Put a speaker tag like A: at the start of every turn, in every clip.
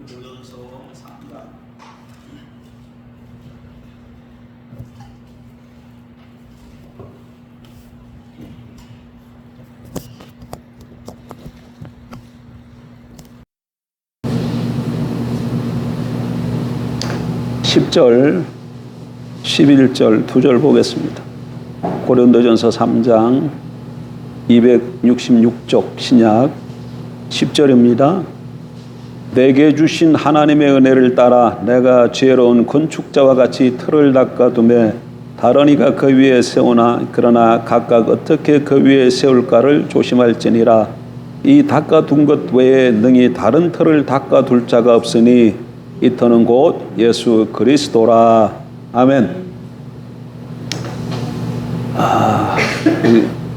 A: 고린도전서 3장 10절, 11절 두 절 보겠습니다. 고린도전서 3장 266쪽 신약 10절입니다. 내게 주신 하나님의 은혜를 따라 내가 지혜로운 건축자와 같이 틀을 닦아두매 다른 이가 그 위에 세우나 그러나 각각 어떻게 그 위에 세울까를 조심할지니라. 이 닦아둔 것 외에 능히 다른 틀을 닦아둘 자가 없으니 이 터는 곧 예수 그리스도라. 아멘.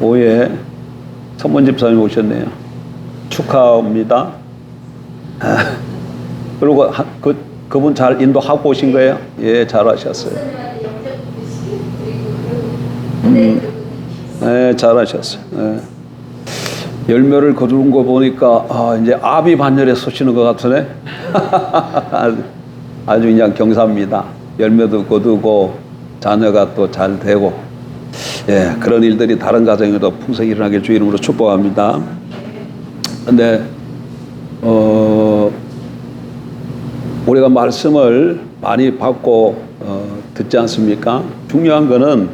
A: 오해 선문 집사님 오셨네요. 축하합니다. 그리고 그분 잘 인도하고 오신 거예요? 예, 잘하셨어요. 네, 잘하셨어요. 네. 열매를 거두는 거 보니까 이제 아비 반열에 쏘시는 것 같으네. 아주 그냥 경사입니다. 열매도 거두고 자녀가 또 잘 되고, 예, 그런 일들이 다른 가정에도 풍성히 일어나길 주 이름으로 축복합니다. 근데 우리가 말씀을 많이 받고 듣지 않습니까? 중요한 거는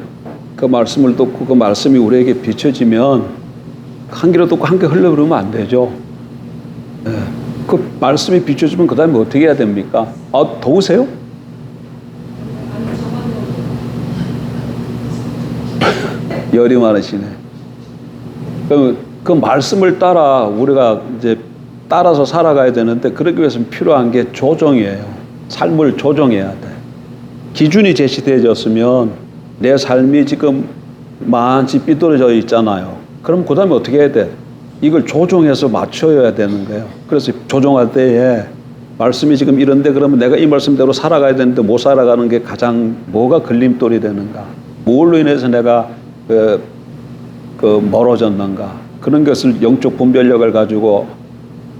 A: 그 말씀을 듣고 그 말씀이 우리에게 비춰지면 한 귀로 듣고 한 귀 흘려버리면 안 되죠. 예. 그 말씀이 비춰지면 그 다음에 어떻게 해야 됩니까? 더우세요? 열이 많으시네. 그럼 그 말씀을 따라 우리가 이제 따라서 살아가야 되는데 그러기 위해서는 필요한 게 조정이에요. 삶을 조정해야 돼. 기준이 제시되어졌으면 내 삶이 지금 많이 삐뚤어져 있잖아요. 그럼 그 다음에 어떻게 해야 돼? 이걸 조정해서 맞춰야 되는 거예요. 그래서 조정할 때에 말씀이 지금 이런데 그러면 내가 이 말씀대로 살아가야 되는데 못 살아가는 게 가장 뭐가 걸림돌이 되는가? 뭘로 인해서 내가 멀어졌는가? 그런 것을 영적 분별력을 가지고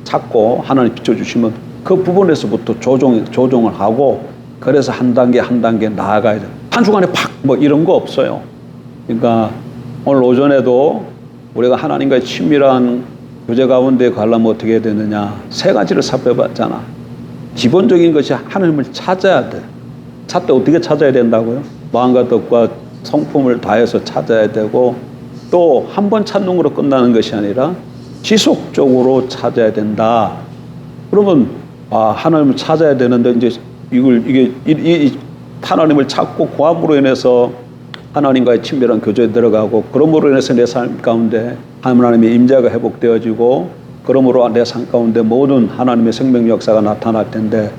A: 찾고 하나님 비춰주시면 그 부분에서부터 조정을 하고 그래서 한 단계 한 단계 나아가야 돼요. 한 주간에 팍 뭐 이런 거 없어요. 그러니까 오늘 오전에도 우리가 하나님과의 친밀한 교제 가운데 가려면 어떻게 해야 되느냐. 세 가지를 살펴봤잖아. 기본적인 것이 하나님을 찾아야 돼. 찾되 어떻게 찾아야 된다고요? 마음과 뜻과 성품을 다해서 찾아야 되고 또 한 번 찾는 거로 끝나는 것이 아니라 지속적으로 찾아야 된다. 그러면 하나님을 찾아야 되는데 이제 이게 하나님을 찾고 구함으로 인해서 하나님과의 친밀한 교제에 들어가고 그러므로 인해서 내 삶 가운데 하나님의 임재가 회복되어지고 그러므로 내 삶 가운데 모든 하나님의 생명 역사가 나타날 텐데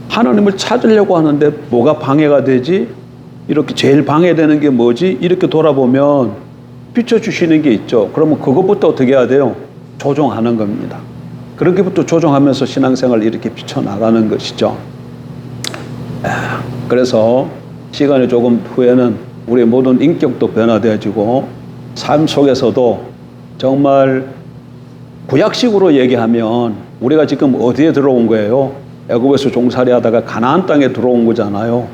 A: 하나님을 찾으려고 하는데 뭐가 방해가 되지? 이렇게 제일 방해되는 게 뭐지? 이렇게 돌아보면 비춰주시는 게 있죠. 그러면 그것부터 어떻게 해야 돼요? 조정하는 겁니다. 그렇게부터 조정하면서 신앙생활을 이렇게 비춰나가는 것이죠. 그래서 시간이 조금 후에는 우리의 모든 인격도 변화되어지고 삶 속에서도 정말 구약식으로 얘기하면 우리가 지금 어디에 들어온 거예요? 애굽에서 종살이 하다가 가나안 땅에 들어온 거잖아요.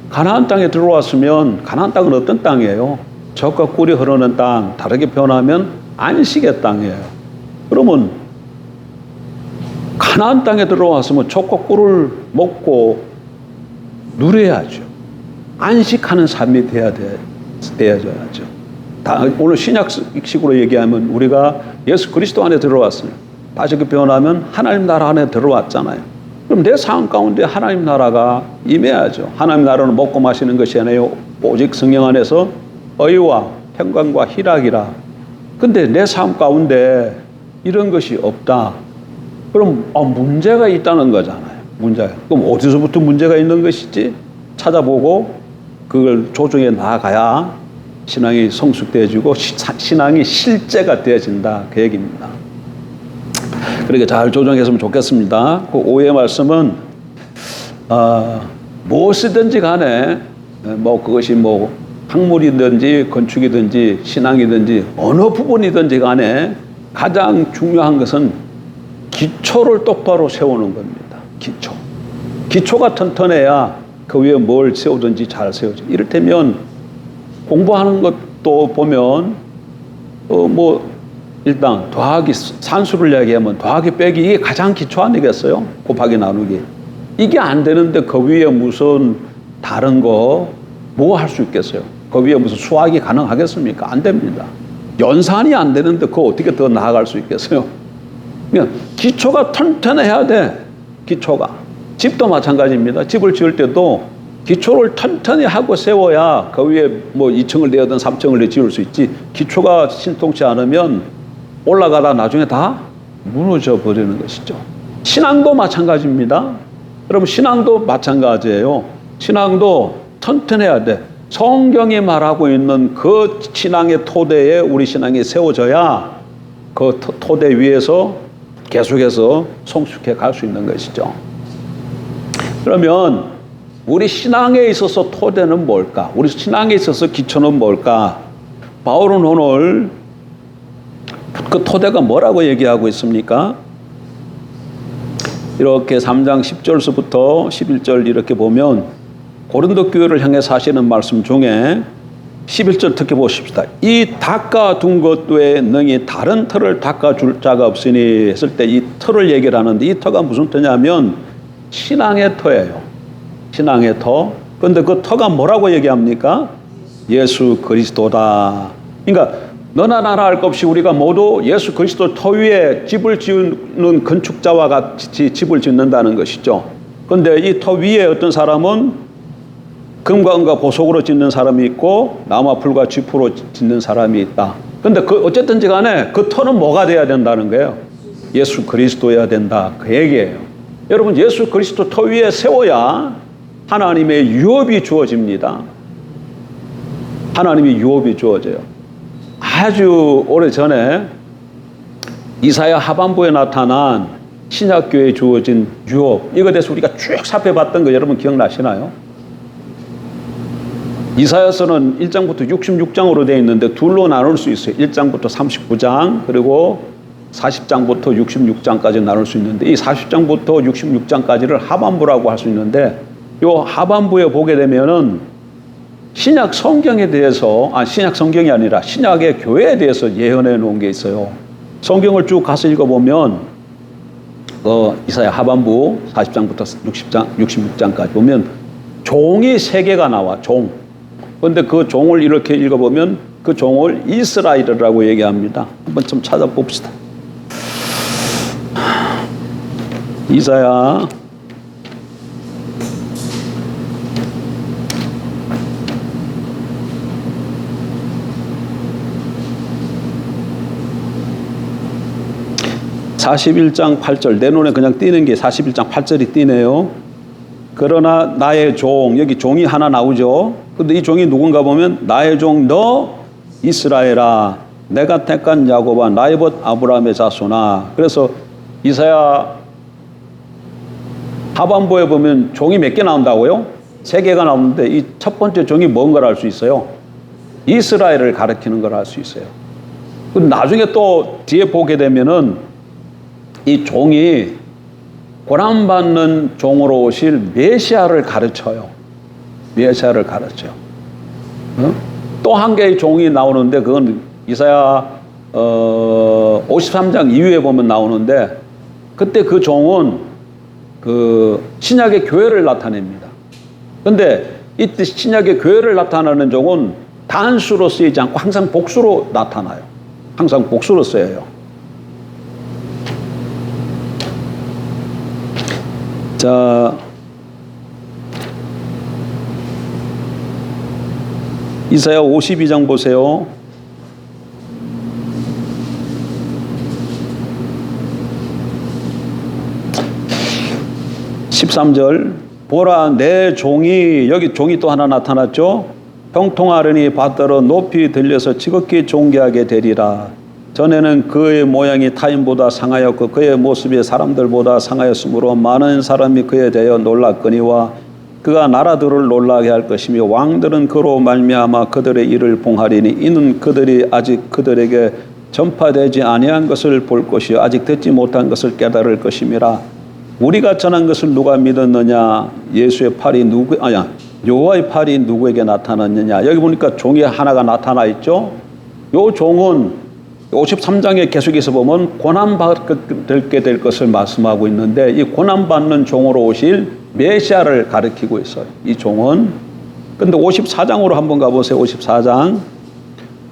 A: 가나안 땅에 들어왔으면 가나안 땅은 어떤 땅이에요? 젖과 꿀이 흐르는 땅, 다르게 표현하면 안식의 땅이에요. 그러면 가나안 땅에 들어왔으면 젖과 꿀을 먹고 누려야죠. 안식하는 삶이 되어져야죠. 오늘 신약식으로 얘기하면 우리가 예수 그리스도 안에 들어왔어요. 다시 그 표현하면 하나님 나라 안에 들어왔잖아요. 그럼 내 삶 가운데 하나님 나라가 임해야죠. 하나님 나라는 먹고 마시는 것이 아니에요. 오직 성령 안에서 의와 평강과 희락이라. 근데 내 삶 가운데 이런 것이 없다. 그럼 문제가 있다는 거잖아요. 문제가. 그럼 어디서부터 문제가 있는 것이지? 찾아보고 그걸 조정해 나아가야 신앙이 성숙되어지고 신앙이 실제가 되어진다. 그 얘기입니다. 그렇게 잘 조정했으면 좋겠습니다. 그 5의 말씀은 무엇이든지 간에 그것이 학물이든지 건축이든지 신앙이든지 어느 부분이든지 간에 가장 중요한 것은 기초를 똑바로 세우는 겁니다. 기초. 기초가 튼튼해야 그 위에 뭘 세우든지 잘 세우죠. 이를테면 공부하는 것도 보면 일단 더하기 산수를 이야기하면 더하기 빼기 이게 가장 기초 아니겠어요? 곱하기 나누기. 이게 안 되는데 그 위에 무슨 다른 거 뭐 할 수 있겠어요? 그 위에 무슨 수학이 가능하겠습니까? 안 됩니다. 연산이 안 되는데 그거 어떻게 더 나아갈 수 있겠어요? 그냥 기초가 튼튼해야 돼. 기초가. 집도 마찬가지입니다. 집을 지을 때도 기초를 튼튼히 하고 세워야 그 위에 뭐 2층을 내든 3층을 지을 수 있지. 기초가 신통치 않으면 올라가다 나중에 다 무너져 버리는 것이죠. 신앙도 마찬가지입니다. 여러분 신앙도 마찬가지예요. 신앙도 튼튼해야 돼. 성경이 말하고 있는 그 신앙의 토대에 우리 신앙이 세워져야 그 토대 위에서 계속해서 성숙해 갈 수 있는 것이죠. 그러면 우리 신앙에 있어서 토대는 뭘까? 우리 신앙에 있어서 기초는 뭘까? 바울은 오늘 그 토대가 뭐라고 얘기하고 있습니까? 이렇게 3장 10절서부터 11절 이렇게 보면 고린도 교회를 향해서 하시는 말씀 중에 11절 특히 보십시다. 이 닦아둔 것 외에 능히 다른 터를 닦아줄 자가 없으니 했을 때 이 터를 얘기를 하는데 이 터가 무슨 터냐면 신앙의 터예요. 신앙의 터. 그런데 그 터가 뭐라고 얘기합니까? 예수 그리스도다. 그러니까 너나 나나 할 것 없이 우리가 모두 예수 그리스도 터 위에 집을 지으는 건축자와 같이 집을 짓는다는 것이죠. 그런데 이 터 위에 어떤 사람은 금과 은과 보석으로 짓는 사람이 있고 나무와 풀과 쥐프로 짓는 사람이 있다. 그런데 어쨌든지 간에 그 터는 뭐가 돼야 된다는 거예요? 예수 그리스도여야 된다. 그 얘기예요. 여러분 예수 그리스도 터 위에 세워야 하나님의 유업이 주어집니다. 하나님의 유업이 주어져요. 아주 오래전에 이사야 하반부에 나타난 신약교회에 주어진 유업, 이거에 대해서 우리가 쭉 살펴봤던 거 여러분 기억나시나요? 이사야서는 1장부터 66장으로 되어 있는데 둘로 나눌 수 있어요. 1장부터 39장 그리고 40장부터 66장까지 나눌 수 있는데 이 40장부터 66장까지를 하반부라고 할 수 있는데 이 하반부에 보게 되면은 신약 성경에 대해서 신약 성경이 아니라 신약의 교회에 대해서 예언해 놓은 게 있어요. 성경을 쭉 가서 읽어보면 이사야 하반부 40장부터 66장까지 보면 종이 3개가 나와. 종. 그런데 그 종을 이렇게 읽어보면 그 종을 이스라엘이라고 얘기합니다. 한번 좀 찾아봅시다. 이사야 41장 8절 내 눈에 그냥 띄는 게 41장 8절이 띄네요. 그러나 나의 종, 여기 종이 하나 나오죠. 근데 이 종이 누군가 보면 나의 종 너 이스라엘아 내가 택한 야곱아 나의 벗 아브라함의 자손아. 그래서 이사야 하반부에 보면 종이 몇 개 나온다고요? 3개가 나오는데 이 첫 번째 종이 뭔 걸 알 수 있어요? 이스라엘을 가리키는 걸 알 수 있어요. 나중에 또 뒤에 보게 되면은 이 종이 고난받는 종으로 오실 메시아를 가르쳐요. 메시아를 가르쳐요. 또 한 개의 종이 나오는데 그건 이사야 53장 이후에 보면 나오는데 그때 그 종은 그 신약의 교회를 나타냅니다. 그런데 이때 신약의 교회를 나타내는 종은 단수로 쓰이지 않고 항상 복수로 나타나요. 항상 복수로 쓰여요. 자, 이사야 52장 보세요. 13절 보라 내 종이 여기 종이 또 하나 나타났죠. 형통하려니 받들어 높이 들려서 지극히 존귀하게 되리라. 전에는 그의 모양이 타인보다 상하였고 그의 모습이 사람들보다 상하였으므로 많은 사람이 그에 대하여 놀랐거니와 그가 나라들을 놀라게 할 것이며 왕들은 그로 말미암아 그들의 일을 봉하리니 이는 그들이 아직 그들에게 전파되지 아니한 것을 볼 것이요 아직 듣지 못한 것을 깨달을 것임이라. 우리가 전한 것을 누가 믿었느냐? 예수의 팔이 여호와의 팔이 누구에게 나타났느냐? 여기 보니까 종이 하나가 나타나 있죠. 요 종은 53장에 계속해서 보면 고난받게 될 것을 말씀하고 있는데, 이 고난받는 종으로 오실 메시아를 가리키고 있어요. 이 종은. 근데 54장으로 한번 가보세요.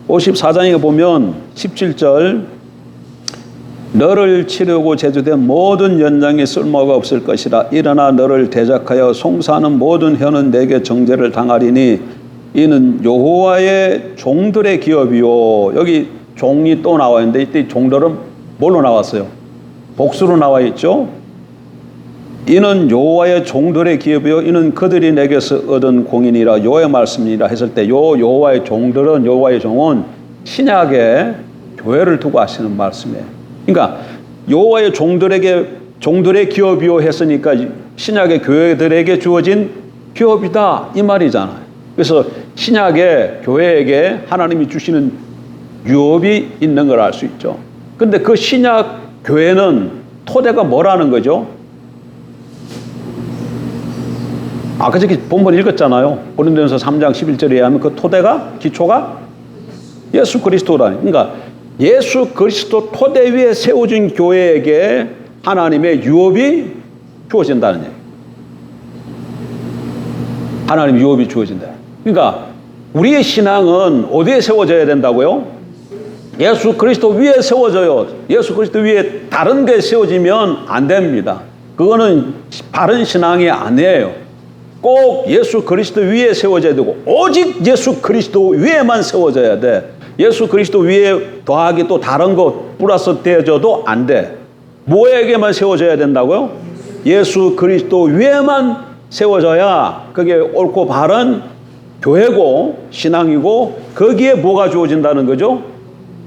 A: 54장에 보면 17절, 너를 치르고 제주된 모든 연장에 쓸모가 없을 것이라. 일어나 너를 대적하여 송사하는 모든 혀는 내게 정죄를 당하리니 이는 여호와의 종들의 기업이요. 여기 종이 또 나와 있는데, 이때 종들은 뭘로 나왔어요? 복수로 나와 있죠. 이는 여호와의 종들의 기업이요 이는 그들이 내게서 얻은 공인이라. 여호와의 말씀이라 했을 때, 여호와의 종들은, 여호와의 종은 신약의 교회를 두고 하시는 말씀이에요. 그러니까 여호와의 종들의 기업이요 했으니까 신약의 교회들에게 주어진 기업이다 이 말이잖아요. 그래서 신약의 교회에게 하나님이 주시는 유업이 있는 걸 알 수 있죠. 근데 그 신약 교회는 토대가 뭐라는 거죠? 아까 저기 본문 읽었잖아요. 고린도전서 3장 11절에 의하면 그 토대가, 기초가 예수 그리스도라니. 그러니까 예수 그리스도 토대 위에 세워진 교회에게 하나님의 유업이 주어진다는 얘기예요. 하나님의 유업이 주어진다. 그러니까 우리의 신앙은 어디에 세워져야 된다고요? 예수 그리스도 위에 세워져요. 예수 그리스도 위에 다른 게 세워지면 안 됩니다. 그거는 바른 신앙이 아니에요. 꼭 예수 그리스도 위에 세워져야 되고, 오직 예수 그리스도 위에만 세워져야 돼. 예수 그리스도 위에 더하기 또 다른 것 플러스 되어져도 안 돼. 뭐에게만 세워져야 된다고요? 예수 그리스도 위에만 세워져야 그게 옳고 바른 교회고 신앙이고, 거기에 뭐가 주어진다는 거죠?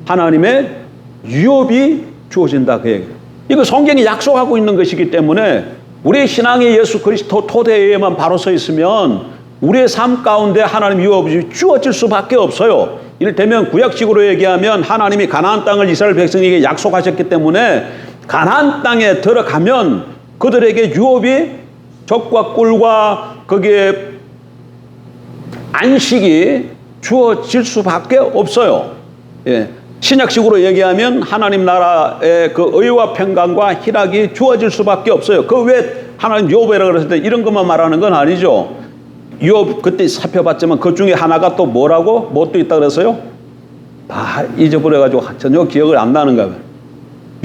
A: 하나님의 유업이 주어진다 그 얘기예요. 이거 성경이 약속하고 있는 것이기 때문에 우리의 신앙이 예수 그리스도 토대에만 바로 서 있으면 우리의 삶 가운데 하나님 유업이 주어질 수밖에 없어요. 이를테면 구약식으로 얘기하면 하나님이 가나안 땅을 이스라엘 백성에게 약속하셨기 때문에 가나안 땅에 들어가면 그들에게 유업이, 적과 꿀과 거기에 안식이 주어질 수밖에 없어요. 예. 신약식으로 얘기하면 하나님 나라의 그 의와 평강과 희락이 주어질 수밖에 없어요. 그 왜 하나님 유업이라고 그랬을 때 이런 것만 말하는 건 아니죠. 유업 그때 살펴봤지만 그 중에 하나가 또 뭐라고? 뭐 또 있다 그랬어요? 다 잊어버려가지고 전혀 기억을 안 나는 거예요.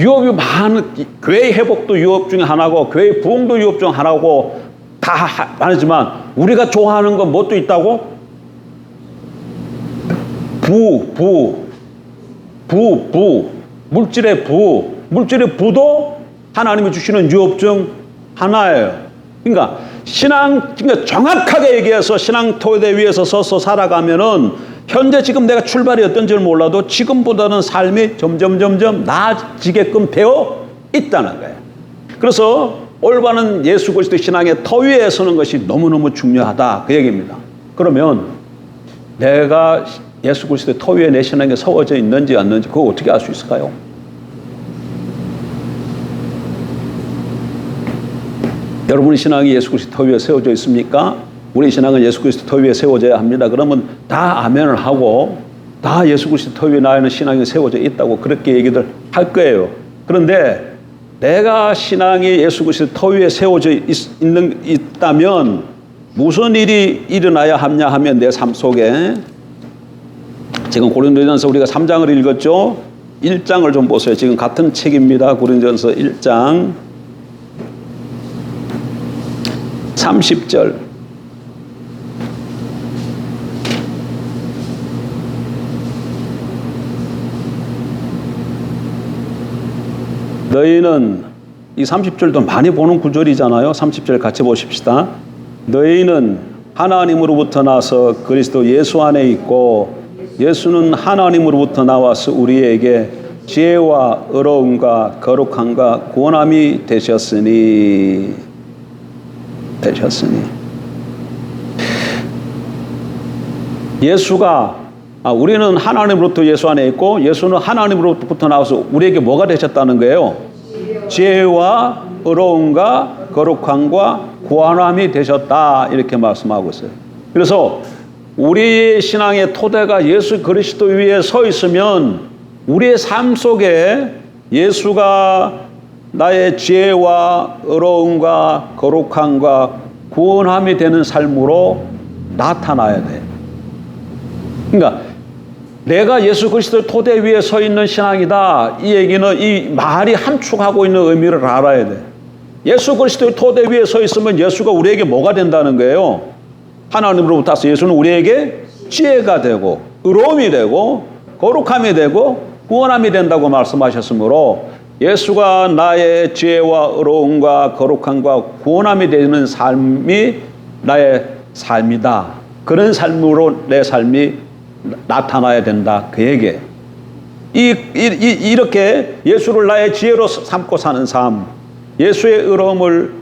A: 유업이 많은, 교회의 회복도 유업 중에 하나고 교회의 부흥도 유업 중 하나고 다 많지만 우리가 좋아하는 건 뭐 또 있다고? 물질의 부도 하나님이 주시는 유업 중 하나예요. 그러니까 그러니까 정확하게 얘기해서 신앙 토대 위에서 서서 살아가면은 현재 지금 내가 출발이 어떤지를 몰라도 지금보다는 삶이 점점 나아지게끔 되어 있다는 거예요. 그래서 올바른 예수 그리스도 신앙의 터 위에 서는 것이 너무너무 중요하다 그 얘기입니다. 그러면 내가 예수 그리스도의 터 위에 내 신앙이 세워져 있는지 않는지 그거 어떻게 알 수 있을까요? 여러분의 신앙이 예수 그리스도 터 위에 세워져 있습니까? 우리 신앙은 예수 그리스도 터 위에 세워져야 합니다. 그러면 다 아멘을 하고 다 예수 그리스도 터 위에 나의 신앙이 세워져 있다고 그렇게 얘기들 할 거예요. 그런데 내가 신앙이 예수 그리스도 터 위에 세워져 있다면 무슨 일이 일어나야 하냐 하면 내 삶 속에 지금 고린도전서 우리가 3장을 읽었죠. 1장을 좀 보세요. 지금 같은 책입니다. 고린도전서 1장 30절. 너희는 이 30절도 많이 보는 구절이잖아요. 30절 같이 보십시다. 너희는 하나님으로부터 나서 그리스도 예수 안에 있고 예수는 하나님으로부터 나와서 우리에게 지혜와 의로움과 거룩함과 구원함이 되셨으니 예수가 우리는 하나님으로부터 예수 안에 있고 예수는 하나님으로부터 나와서 우리에게 뭐가 되셨다는 거예요? 지혜와 의로움과 거룩함과 구원함이 되셨다. 이렇게 말씀하고 있어요. 그래서 우리의 신앙의 토대가 예수 그리스도 위에 서 있으면 우리의 삶 속에 예수가 나의 지혜와 의로움과 거룩함과 구원함이 되는 삶으로 나타나야 돼. 그러니까 내가 예수 그리스도의 토대 위에 서 있는 신앙이다. 이 얘기는 이 말이 함축하고 있는 의미를 알아야 돼. 예수 그리스도의 토대 위에 서 있으면 예수가 우리에게 뭐가 된다는 거예요? 하나님으로부터 와서 예수는 우리에게 지혜가 되고 의로움이 되고 거룩함이 되고 구원함이 된다고 말씀하셨으므로 예수가 나의 지혜와 의로움과 거룩함과 구원함이 되는 삶이 나의 삶이다. 그런 삶으로 내 삶이 나타나야 된다. 그 얘기예요. 이렇게 예수를 나의 지혜로 삼고 사는 삶, 예수의 의로움을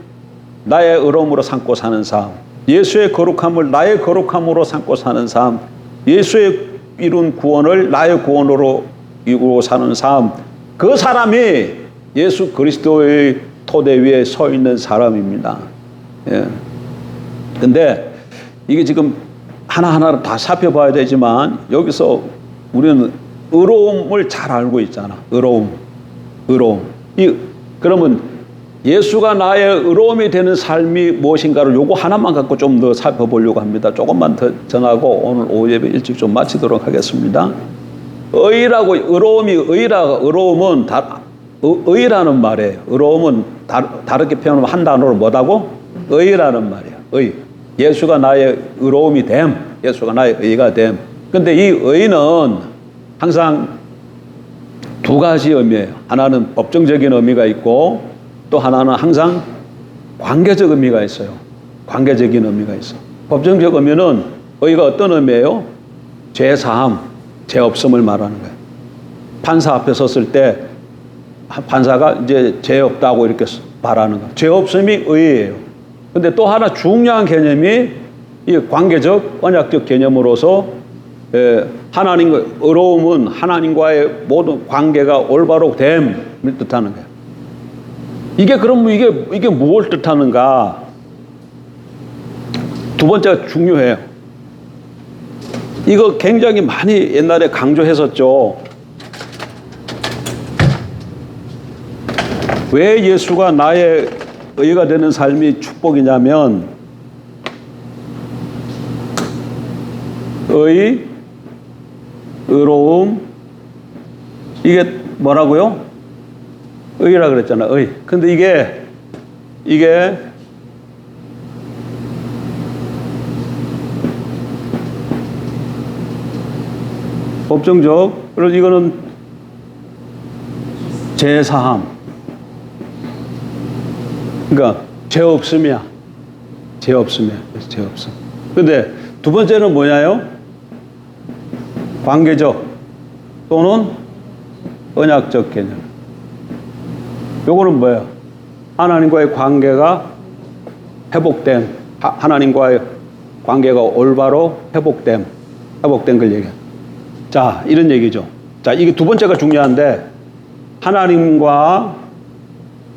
A: 나의 의로움으로 삼고 사는 삶, 예수의 거룩함을 나의 거룩함으로 삼고 사는 삶, 예수의 이룬 구원을 나의 구원으로 이루고 사는 삶, 그 사람이 예수 그리스도의 토대 위에 서 있는 사람입니다. 예. 근데 이게 지금 하나하나를 다 살펴봐야 되지만 여기서 우리는 의로움을 잘 알고 있잖아. 의로움. 그러면 예수가 나의 의로움이 되는 삶이 무엇인가를 요거 하나만 갖고 좀 더 살펴보려고 합니다. 조금만 더 전하고 오늘 오후 예배 일찍 좀 마치도록 하겠습니다. 의라고 의로움은 의라는 말이에요. 의로움은 다르게 표현하면 한 단어로 뭐다고? 의라는 말이에요. 의. 예수가 나의 의로움이 됨. 예수가 나의 의가 됨. 근데 이 의는 항상 두 가지 의미예요. 하나는 법정적인 의미가 있고 또 하나는 항상 관계적 의미가 있어요. 관계적인 의미가 있어. 법정적 의미는 의가 어떤 의미예요? 죄 사함, 죄 없음을 말하는 거예요. 판사 앞에 섰을 때 판사가 이제 죄 없다고 이렇게 말하는 거예요. 죄 없음이 의예요. 근데 또 하나 중요한 개념이 이 관계적, 언약적 개념으로서 하나님과 의로움은 하나님과의 모든 관계가 올바로 됨을 뜻하는 거예요. 이게 그럼 이게 무엇을 뜻하는가? 두 번째가 중요해요. 이거 굉장히 많이 옛날에 강조했었죠. 왜 예수가 나의 의가 되는 삶이 축복이냐면 의로움, 이게 뭐라고요? 의라 그랬잖아. 의. 근데 이게 법정적, 그리고 이거는 죄사함. 그러니까 죄 없음이야. 죄 없음이야. 죄 없음. 근데 두 번째는 뭐냐요? 관계적 또는 언약적 개념. 요거는 뭐예요? 하나님과의 관계가 회복됨. 하나님과의 관계가 올바로 회복됨 걸 얘기해요. 자, 이런 얘기죠. 자, 이게 두 번째가 중요한데 하나님과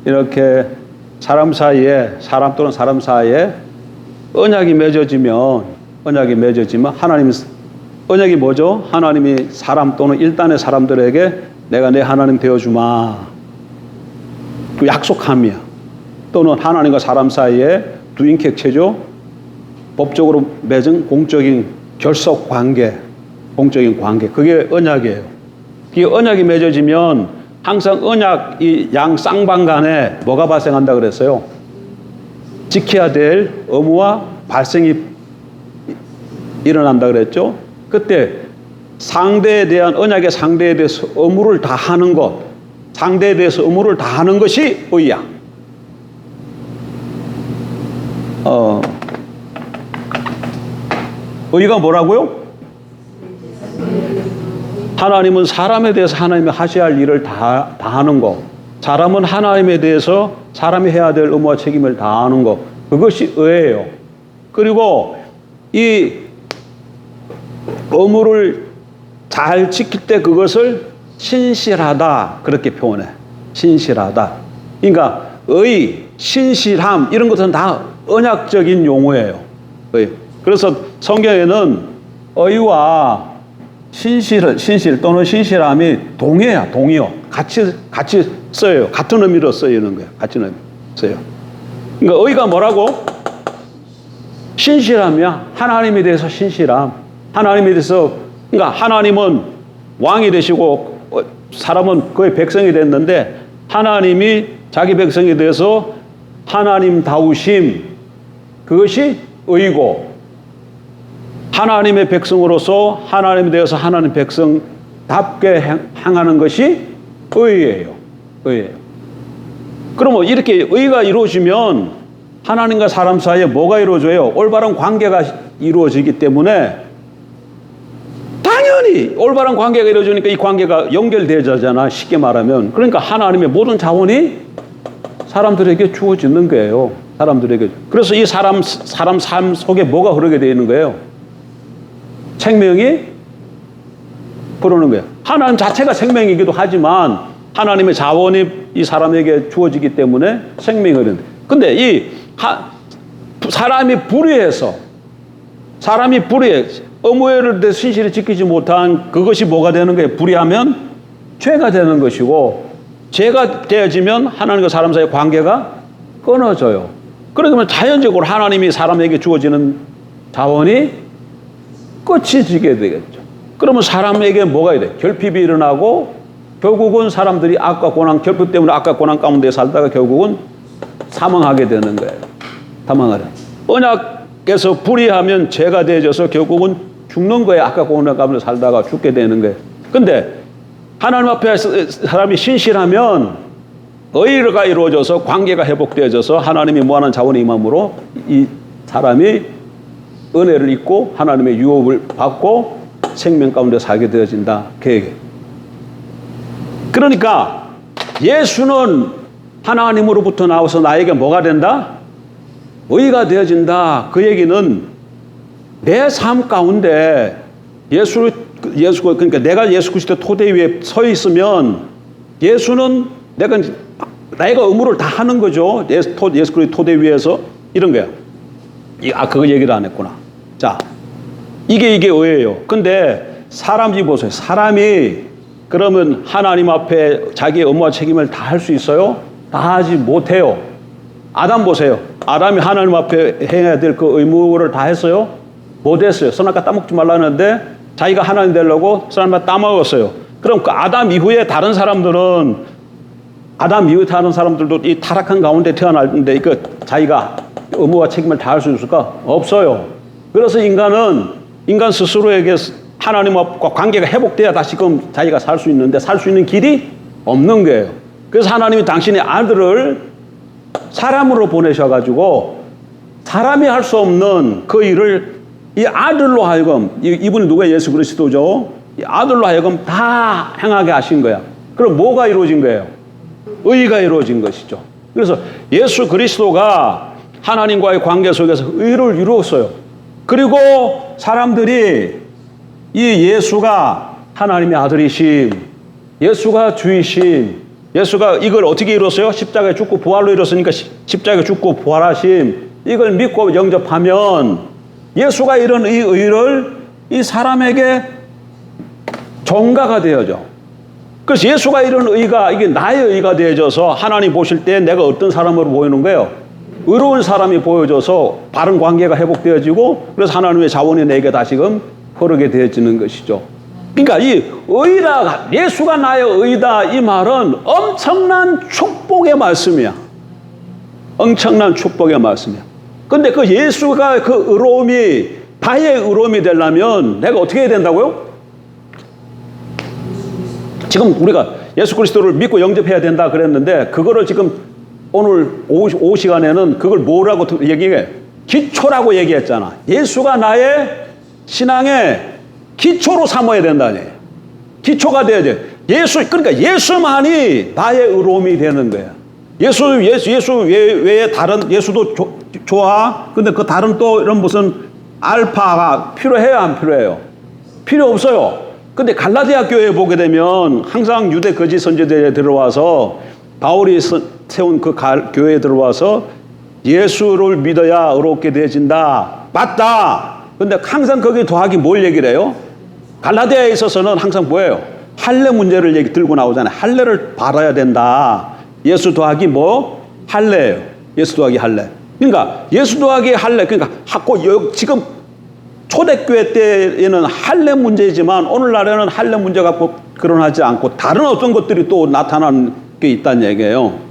A: 이렇게 사람 또는 사람 사이에 언약이 맺어지면 언약이 뭐죠? 하나님이 사람 또는 일단의 사람들에게 내가 내 하나님 되어주마. 그 약속함이야. 또는 하나님과 사람 사이에 두인격체죠. 법적으로 맺은 공적인 결속 관계, 공적인 관계. 그게 언약이에요. 이 언약이 맺어지면 항상 언약 이 양 쌍방 간에 뭐가 발생한다 그랬어요? 지켜야 될 의무와 발생이 일어난다 그랬죠? 그때 상대에 대한 언약의 상대에 대해서 의무를 다하는 것, 상대에 대해서 의무를 다하는 것이 의야. 의가 뭐라고요? 하나님은 사람에 대해서 하나님이 하셔야 할 일을 다 하는 거. 사람은 하나님에 대해서 사람이 해야 될 의무와 책임을 다하는 거. 그것이 의예요. 그리고 이 의무를 잘 지킬 때 그것을 신실하다 그렇게 표현해. 신실하다. 그러니까 의, 신실함 이런 것은 다 언약적인 용어예요. 의. 그래서 성경에는 의와 신실 또는 신실함이 동해야, 동의어. 같이 써요. 같은 의미로 쓰이는 거예요. 같은 의미 써요. 그러니까 의가 뭐라고? 신실함이야. 하나님에 대해서 신실함. 하나님에 대해서, 그러니까 하나님은 왕이 되시고 사람은 그의 백성이 됐는데 하나님이 자기 백성에 대해서 하나님다우심, 그것이 의고, 하나님의 백성으로서 하나님에 대해서 하나님 백성답게 행하는 것이 의예요. 의예요. 그러면 이렇게 의가 이루어지면 하나님과 사람 사이에 뭐가 이루어져요? 올바른 관계가 이루어지기 때문에 당연히 올바른 관계가 이루어지니까 이 관계가 연결되잖아. 쉽게 말하면. 그러니까 하나님의 모든 자원이 사람들에게 주어지는 거예요. 사람들에게. 그래서 이 사람 삶 속에 뭐가 흐르게 되어 있는 거예요? 생명이 흐르는 거예요. 하나님 자체가 생명이기도 하지만 하나님의 자원이 이 사람에게 주어지기 때문에 생명이 흐르는 거예요. 근데 사람이 불의해서 의무를 대해서 신실히 지키지 못한 그것이 뭐가 되는 거예요? 불의하면 죄가 되는 것이고, 죄가 되어지면 하나님과 사람 사이의 관계가 끊어져요. 그러면 자연적으로 하나님이 사람에게 주어지는 자원이 끝이지게 되겠죠. 그러면 사람에게 뭐가 돼요? 결핍이 일어나고 결국은 사람들이 악과 고난, 결핍 때문에 악과 고난 가운데 살다가 결국은 사망하게 되는 거예요. 사망하려. 언약에서 불의하면 죄가 되어져서 결국은 죽는 거예요. 악과 고난 가운데 살다가 죽게 되는 거예요. 근데 하나님 앞에 사람이 신실하면 의가 이루어져서 관계가 회복되어져서 하나님이 무한한 자원의 임함으로 이 사람이 은혜를 입고 하나님의 유업을 받고 생명 가운데 살게 되어진다. 그 얘기예요. 그러니까 예수는 하나님으로부터 나와서 나에게 뭐가 된다? 의가 되어진다. 그 얘기는 내 삶 가운데 그러니까 내가 예수 그리스도 토대 위에 서 있으면 예수는 내가 의무를 다 하는 거죠. 예수 그리스도 토대 위에서 이런 거야. 그거 얘기를 안 했구나. 자, 이게 의예요. 근데 사람이 보세요. 사람이 그러면 하나님 앞에 자기의 업무와 책임을 다 할 수 있어요? 다 하지 못해요. 아담 보세요. 아담이 하나님 앞에 해야 될 그 의무를 다 했어요? 못했어요. 선악과 따먹지 말라는데 자기가 하나님 되려고 선악과 따먹었어요. 그럼 그 아담 이후에 다른 사람들도 이 타락한 가운데 태어났는데 자기가 의무와 책임을 다 할 수 있을까? 없어요. 그래서 인간 스스로에게 하나님과 관계가 회복돼야 다시금 자기가 살 수 있는데 살 수 있는 길이 없는 거예요. 그래서 하나님이 당신의 아들을 사람으로 보내셔가지고 사람이 할 수 없는 그 일을 이 아들로 하여금, 이분이 누구예요? 예수 그리스도죠. 이 아들로 하여금 다 행하게 하신 거야. 그럼 뭐가 이루어진 거예요? 의가 이루어진 것이죠. 그래서 예수 그리스도가 하나님과의 관계 속에서 의를 이루었어요. 그리고 사람들이 이 예수가 하나님의 아들이심, 예수가 주이심, 예수가 이걸 어떻게 이뤘어요? 십자가에 죽고 부활로 이뤘으니까 십자가에 죽고 부활하심, 이걸 믿고 영접하면 예수가 이런 이 의를 이 사람에게 전가가 되어져. 그래서 예수가 이런 의가 이게 나의 의가 되어져서 하나님 보실 때 내가 어떤 사람으로 보이는 거예요? 의로운 사람이 보여져서 바른 관계가 회복되어지고 그래서 하나님의 자원이 내게 다시금 흐르게 되어지는 것이죠. 그러니까 이 의다, 예수가 나의 의다 이 말은 엄청난 축복의 말씀이야. 엄청난 축복의 말씀이야. 근데 그 예수가 그 의로움이 나의 의로움이 되려면 내가 어떻게 해야 된다고요? 지금 우리가 예수 그리스도를 믿고 영접해야 된다 그랬는데 그거를 지금 오늘 오후 시간에는 그걸 뭐라고 얘기해? 기초라고 얘기했잖아. 예수가 나의 신앙의 기초로 삼아야 된다니. 기초가 돼야 돼. 그러니까 예수만이 나의 의로움이 되는 거야. 예수 외에 다른 예수도 좋아. 근데 그 다른 또 이런 무슨 알파가 필요해요, 안 필요해요? 필요 없어요. 근데 갈라디아 교회에 보게 되면 항상 유대 거짓 선지자들이 들어와서 바울이 세운 그 교회에 들어와서 예수를 믿어야 의롭게 되어진다. 맞다. 근데 항상 거기에 더하기 뭘 얘기를 해요? 갈라디아에 있어서는 항상 뭐예요? 할례 문제를 들고 나오잖아요. 할례를 받아야 된다. 예수 더하기 뭐? 할례예요. 예수 더하기 할례. 그러니까 예수 더하기 할례. 그러니까 지금 초대교회 때에는 할례 문제이지만 오늘날에는 할례 문제 갖고 거론하지 않고 다른 어떤 것들이 또 나타나는 게 있다는 얘기예요.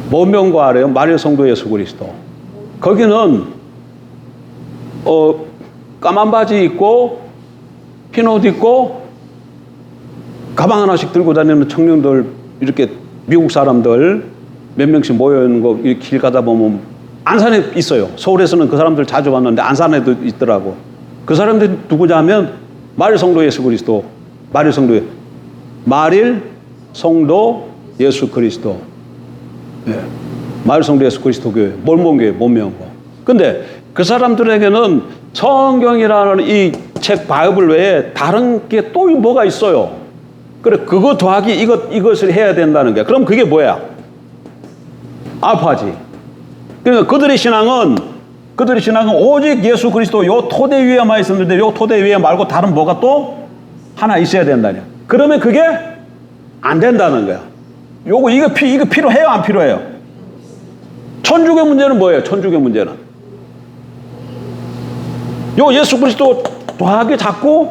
A: 모명과 아래요. 마리아 성도 예수 그리스도. 거기는 까만 바지 입고 흰 옷 입고 가방 하나씩 들고 다니는 청년들, 이렇게 미국 사람들 몇 명씩 모여 있는 거 길 가다 보면 안산에 있어요. 서울에서는 그 사람들 자주 봤는데 안산에도 있더라고. 그 사람들이 누구냐면 마릴 성도 예수 그리스도. 마릴 성도 예수 그리스도. 예. 마릴 성도 예수 그리스도 교회. 몰몬교회, 모명고. 근데 그 사람들에게는 성경이라는 이 책 바이블 외에 다른 게 또 뭐가 있어요. 그래, 그거 더하기 이것을 해야 된다는 거야. 그럼 그게 뭐야? 알파지. 그러니까 그들의 신앙은 오직 예수 그리스도 요 토대 위에만 있었는데 요 토대 위에 말고 다른 뭐가 또 하나 있어야 된다냐. 그러면 그게 안 된다는 거야. 이거 필요해요, 안 필요해요? 천주교 문제는 뭐예요? 천주교 문제는 요 예수 그리스도 더하기 자꾸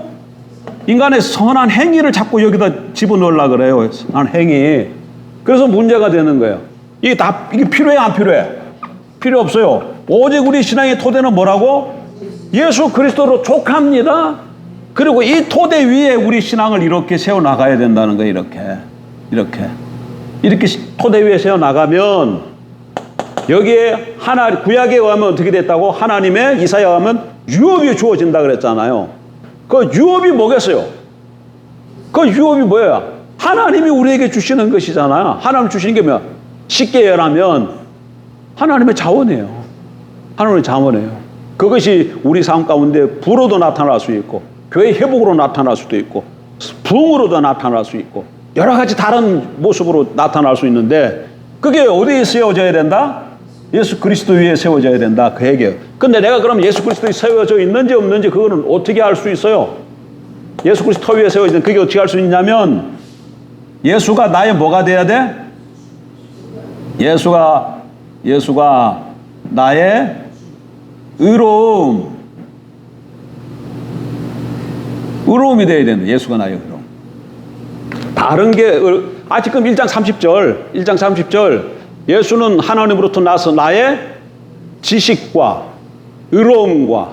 A: 인간의 선한 행위를 자꾸 여기다 집어넣으려고 그래요. 선한 행위. 그래서 문제가 되는 거예요. 이게 필요해, 안 필요해? 필요 없어요. 오직 우리 신앙의 토대는 뭐라고? 예수 그리스도로 족합니다. 그리고 이 토대 위에 우리 신앙을 이렇게 세워나가야 된다는 거예요. 이렇게 토대 위에 세워나가면 여기에 구약에 의하면 어떻게 됐다고? 하나님의 이사야에 의하면 유업이 주어진다 그랬잖아요. 그 유업이 뭐겠어요? 그 유업이 뭐야? 하나님이 우리에게 주시는 것이잖아요. 하나님 주시는 게 뭐야? 쉽게 얘기하면 하나님의 자원이에요. 하나님의 자원이에요. 그것이 우리 삶 가운데 부로도 나타날 수 있고 교회 회복으로 나타날 수도 있고 부흥으로도 나타날 수 있고 여러 가지 다른 모습으로 나타날 수 있는데 그게 어디에 세워져야 된다? 예수 그리스도 위에 세워져야 된다. 그 얘기예요. 근데 내가 그럼 예수 그리스도에 세워져 있는지 없는지 그거는 어떻게 알 수 있어요? 예수 그리스도 위에 세워져 그게 어떻게 알 수 있냐면 예수가 나의 뭐가 돼야 돼? 예수가 나의 의로움이 돼야 된다. 예수가 나의 의로움. 다른 게 지금 1장 30절 예수는 하나님으로부터 나서 나의 지식과 의로움과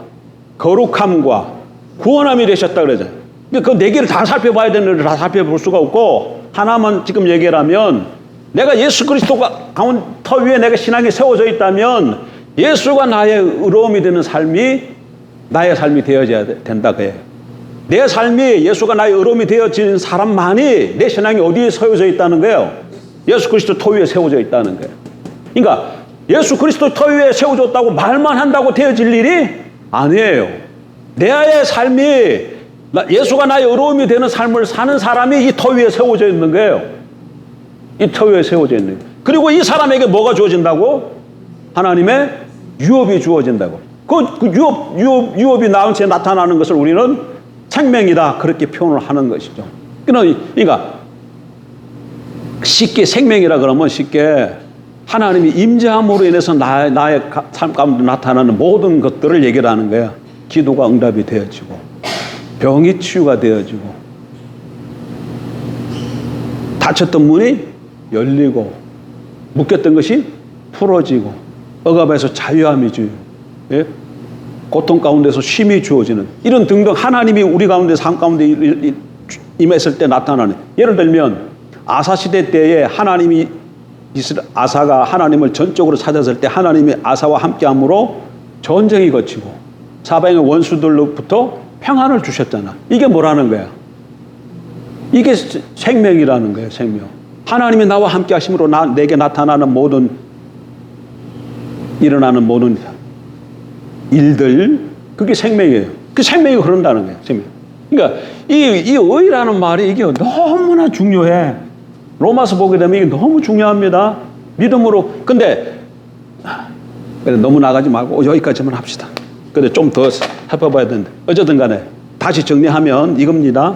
A: 거룩함과 구원함이 되셨다 그러잖아요. 그 네 개를 다 살펴봐야 되는데 다 살펴볼 수가 없고 하나만 지금 얘기를 하면 내가 예수 그리스도가 터 위에 내가 신앙이 세워져 있다면 예수가 나의 의로움이 되는 삶이 나의 삶이 되어져야 된다 그래요. 내 삶이 예수가 나의 의로움이 되어지는 사람만이 내 신앙이 어디에 세워져 있다는 거예요? 예수 그리스도 터 위에 세워져 있다는 거예요. 그러니까 예수 그리스도 터 위에 세워졌다고 말만 한다고 되어질 일이 아니에요. 내 삶이 예수가 나의 의로움이 되는 삶을 사는 사람이 이 터 위에 세워져 있는 거예요. 이 터 위에 세워져 있는 거예요. 그리고 이 사람에게 뭐가 주어진다고? 하나님의 유업이 주어진다고. 그 유업이 나온 채 나타나는 것을 우리는 생명이다 그렇게 표현을 하는 것이죠. 그러니까 쉽게 생명이라 그러면 쉽게 하나님이 임재함으로 인해서 나의 삶 가운데 나타나는 모든 것들을 얘기를 하는 거야. 기도가 응답이 되어지고 병이 치유가 되어지고 닫혔던 문이 열리고 묶였던 것이 풀어지고 억압에서 자유함이 주요. 예? 고통 가운데서 쉼이 주어지는 이런 등등 하나님이 우리 가운데 삶 가운데 임했을 때 나타나는 예를 들면 아사시대 때에 아사가 하나님을 전적으로 찾았을 때 하나님이 아사와 함께함으로 전쟁이 거치고 사방의 원수들로부터 평안을 주셨잖아. 이게 뭐라는 거야? 이게 생명이라는 거예요. 생명. 하나님이 나와 함께 하심으로 내게 나타나는 일어나는 모든 일들 그게 생명이에요. 그 생명이 흐른다는 거예요. 생명. 그러니까 이 의라는 말이 이게 너무나 중요해. 로마서 보게 되면 이게 너무 중요합니다. 믿음으로. 근데 너무 나가지 말고 여기까지만 합시다. 근데 좀 더 살펴봐야 되는데 어쨌든 간에 다시 정리하면 이겁니다.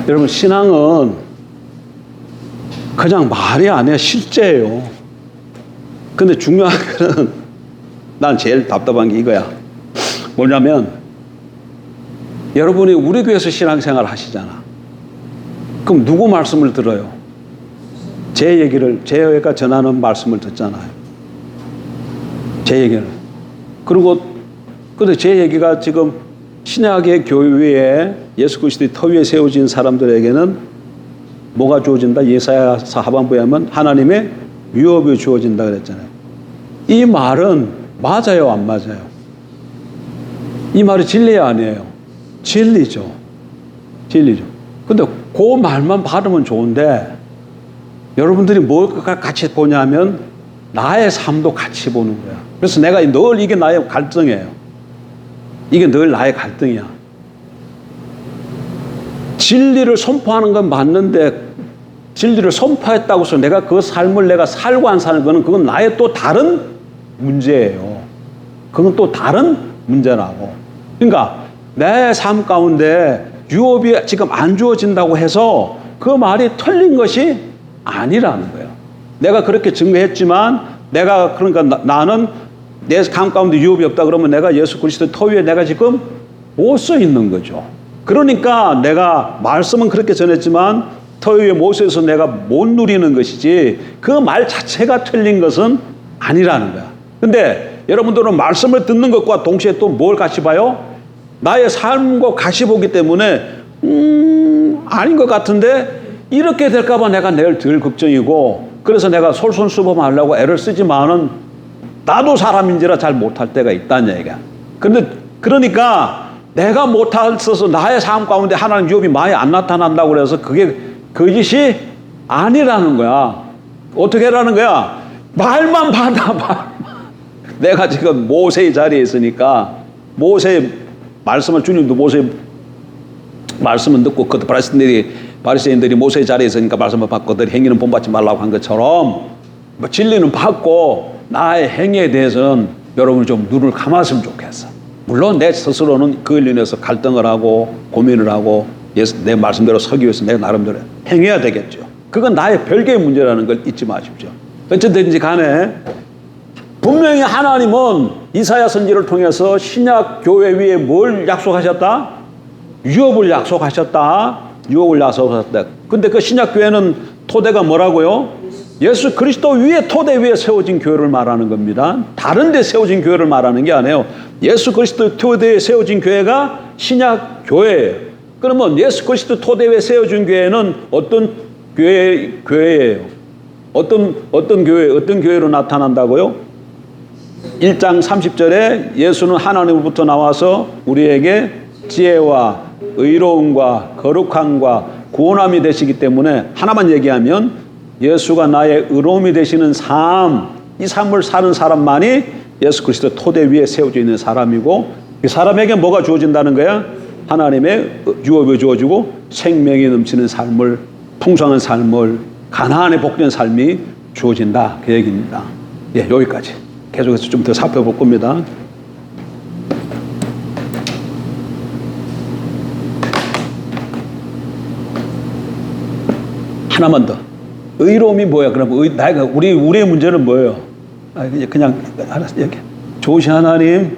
A: 여러분, 신앙은 그냥 말이 아니라 실제예요. 근데 중요한 거는 난 제일 답답한 게 이거야. 뭐냐면 여러분이 우리 교회에서 신앙생활 하시잖아. 그럼 누구 말씀을 들어요? 제가 전하는 말씀을 듣잖아요. 제 얘기를. 그리고 근데 제 얘기가 지금 신약의 교회에 예수 그리스도의 터 위에 세워진 사람들에게는 뭐가 주어진다? 예사야서 하반부에 하면 하나님의 유업이 주어진다 그랬잖아요. 이 말은 맞아요, 안 맞아요? 이 말이 진리야, 아니에요? 진리죠. 진리죠. 근데 그 말만 받으면 좋은데 여러분들이 뭘 같이 보냐면 나의 삶도 같이 보는 거야. 그래서 내가 늘 이게 나의 갈등이에요. 이게 늘 나의 갈등이야. 진리를 선포하는 건 맞는데 진리를 선포했다고 해서 내가 그 삶을 내가 살고 안 사는 거는 그건 나의 또 다른 문제예요. 그건 또 다른 문제라고. 그러니까 내 삶 가운데 유업이 지금 안 주어진다고 해서 그 말이 틀린 것이 아니라는 거예요. 내가 그렇게 증거했지만 내가 그러니까 나는 내 삶 가운데 유업이 없다 그러면 내가 예수 그리스도 터 위에 내가 지금 못 서 있는 거죠. 그러니까 내가 말씀은 그렇게 전했지만 터 위에 못 서서 내가 못 누리는 것이지 그 말 자체가 틀린 것은 아니라는 거야. 근데 여러분들은 말씀을 듣는 것과 동시에 또 뭘 같이 봐요? 나의 삶과 같이 보기 때문에 아닌 것 같은데 이렇게 될까 봐 내가 늘 걱정이고 그래서 내가 솔선수범하려고 애를 쓰지만은 나도 사람인지라 잘 못할 때가 있다는 얘기야. 그러니까 내가 못했어서 나의 삶 가운데 하나님 유업이 많이 안 나타난다고 그래서 그게 거짓이 아니라는 거야. 어떻게 하라는 거야? 말만 받아, 말만. 내가 지금 모세의 자리에 있으니까 모세의 말씀을 주님도 모세의 말씀을 듣고 그 바리새인들이 모세의 자리에 있으니까 말씀을 받고 행위는 본받지 말라고 한 것처럼 진리는 받고 나의 행위에 대해서는 여러분이 좀 눈을 감았으면 좋겠어. 물론 내 스스로는 그걸 인해서 갈등을 하고 고민을 하고 내 말씀대로 서기 위해서 내가 나름대로 행해야 되겠죠. 그건 나의 별개의 문제라는 걸 잊지 마십시오. 어쨌든지 간에 분명히 하나님은 이사야 선지를 통해서 신약 교회 위에 뭘 약속하셨다? 유업을 약속하셨다. 유업을 약속하셨다. 근데 그 신약 교회는 토대가 뭐라고요? 예수 그리스도 위에 토대 위에 세워진 교회를 말하는 겁니다. 다른 데 세워진 교회를 말하는 게 아니에요. 예수 그리스도 토대에 세워진 교회가 신약 교회예요. 그러면 예수 그리스도 토대 위에 세워진 교회는 어떤 교회예요? 어떤 교회로 나타난다고요? 1장 30절에 예수는 하나님으로부터 나와서 우리에게 지혜와 의로움과 거룩함과 구원함이 되시기 때문에 하나만 얘기하면 예수가 나의 의로움이 되시는 삶, 이 삶을 사는 사람만이 예수 그리스도 토대 위에 세워져 있는 사람이고 그 사람에게 뭐가 주어진다는 거야? 하나님의 유업이 주어지고 생명이 넘치는 삶을, 풍성한 삶을, 가나안의 복된 삶이 주어진다 그 얘기입니다. 예, 여기까지. 계속해서 좀 더 살펴볼 겁니다. 하나만 더. 의로움이 뭐야? 그럼 우리의 문제는 뭐예요? 그냥 알았어. 여기 좋으신 하나님,